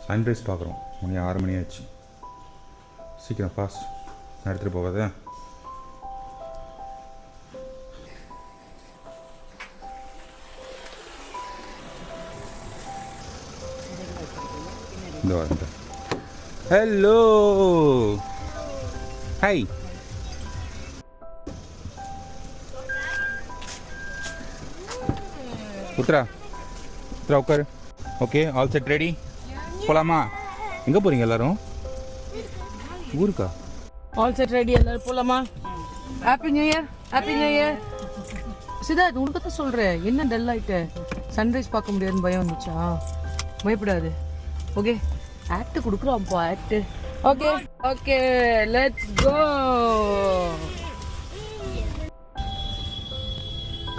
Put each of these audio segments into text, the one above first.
Sunrise பார்க்குறோம். மணி 6 மணி ஆச்சு. சீக்கிரம் ஃபாஸ்ட் எடுத்துகிட்டு போகாத. இந்த வரேன். Hello hi. உத்ரா உத்ரா உட்காரு. ஓகே, ஆல் செட் ரெடி, போகலாமா? எங்கே போகிறீங்க எல்லாரும்? ஊருக்கா? ஆல் செட் ரெடி, எல்லாரும் போகலாமா? Happy new year, happy new year. Siddharth, உனக்கு தான் சொல்கிறேன், என்ன டல் ஆகிட்ட? சன்ரைஸ் பார்க்க முடியாதுன்னு பயம் வந்துச்சா? பயப்படாது. ஓகே, ஆக்ட் கொடுக்குறோம்ப்பா, act. Okay okay, let's go.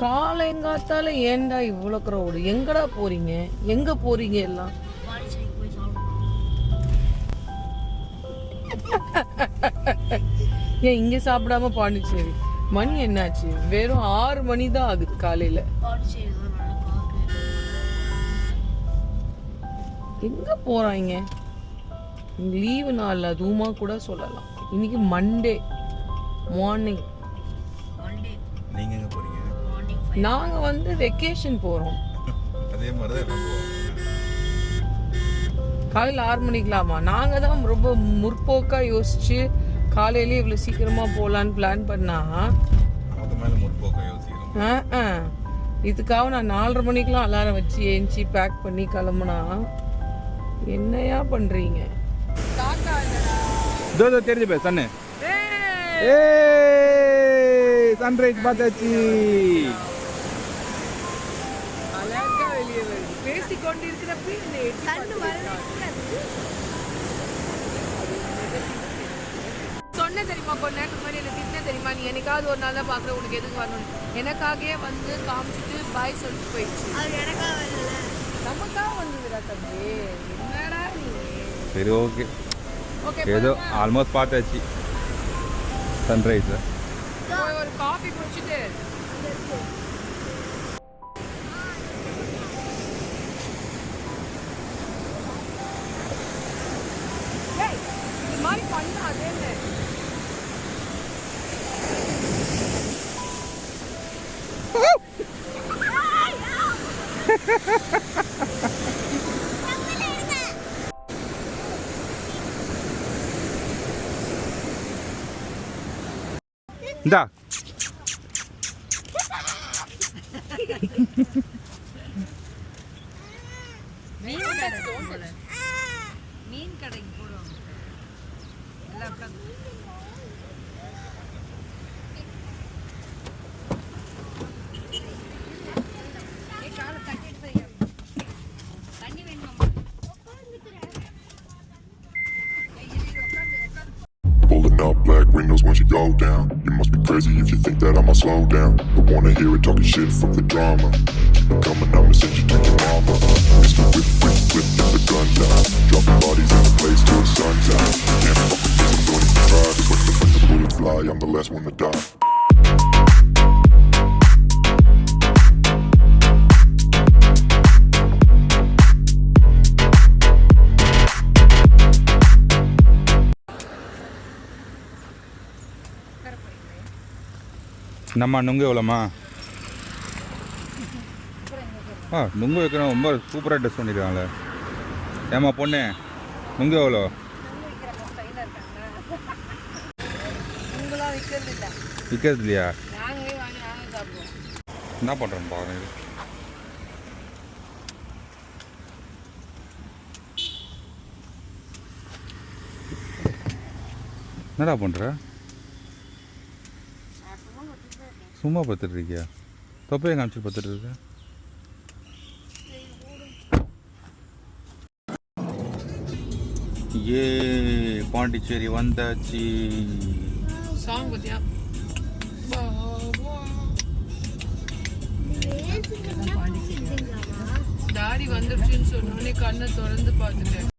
காலைங்காத்தால ஏன்டா இவ்வளோ க்ரௌடு? எங்கடா போறீங்க? எங்க போறீங்க எல்லாம்? ஏன் இங்க சாப்பிடாம பாண்டிச்சேரி? மணி என்னாச்சு? வெறும் 6 மணி தான் ஆகுது காலையில. எங்க போறாங்க? லீவு நாள் அதுவுமா கூட சொல்லலாம். இன்னைக்கு மண்டே மார்னிங். நீங்க எங்க போறீங்க? நாங்க வந்து வெக்கேஷன் போறோம். அதே மாதிரி தான் காலையில் 6 மணிக்கலாமா? நாங்க தான் ரொம்ப முற்போக்கா யோசிச்சு காலையிலேயே இவ்வளவு சீக்கிரமா போலான்னு பிளான் பண்ணா, இதுக்காக நான் 4:30 மணிக்கெல்லாம் அலாரம் வச்சு ஏஞ்சி பேக் பண்ணி கிளம்புனா என்னையா பண்றீங்க? தெரிஞ்சு போய் சன்னு சன்ரைஸ் பார்த்தாச்சு. அழகா வெளியே வருது. பேசிக்கொண்டு இருக்கிறப்ப சொன்ன தெரியுமா, கொஞ்ச நேரத்துக்கு முன்னாடி என்ன திட்டின தெரியுமா? நீ என்னைக்காவது ஒரு நாள் தான் பாக்குற, உனக்கு எதுக்கு வரணும்? எனக்காகவே வந்து காமிச்சிட்டு பாய் சொல்லிட்டு போயிடுச்சு. நமக்காக வந்ததுடா தம்பி. என்னடா நீ? சரி, ஓகே ஓகே, ஏதோ ஆல்மோஸ்ட் பார்த்தாச்சு சன்ரைஸ். ஒரு காஃபி குடிச்சிட்டு இந்த மாதிரி பண்ணாதே. இந்தா மீன் கடைக்கு போடுவாங்க. Pulling up black windows once you go down. You must be crazy if you think that I'ma slow down. Don't wanna hear it talking shit from the drama. Keep it coming, I'ma send you to your mama. Mr. Whip, whip, whip, get the guns out. Dropping bodies in the place till the sun's out. Can't fuck with this, I'm going to try. Cause when the bullets fly, I'm the last one to die. நம்ம நுங்கு எவ்வளோம்மா? நுங்கு வைக்கணும். ரொம்ப சூப்பராக dress பண்ணியிருக்காங்களே. ஏம்மா பொண்ணு, நுங்கு எவ்வளோ? விற்கிறது இல்லையா? என்ன பண்ணுறோம் பாருங்க. என்னடா பண்ணுற? சும்மா பார்த்துட்டு இருக்கியா? தொப்பையை காமிச்சு பார்த்துட்டு இருக்க. ஏ பாண்டிச்சேரி வந்தாச்சு. சாங் பத்தியா? தாடி வந்துருச்சுன்னு சொன்னோடனே கண்ணை திறந்து பார்த்துட்டேன்.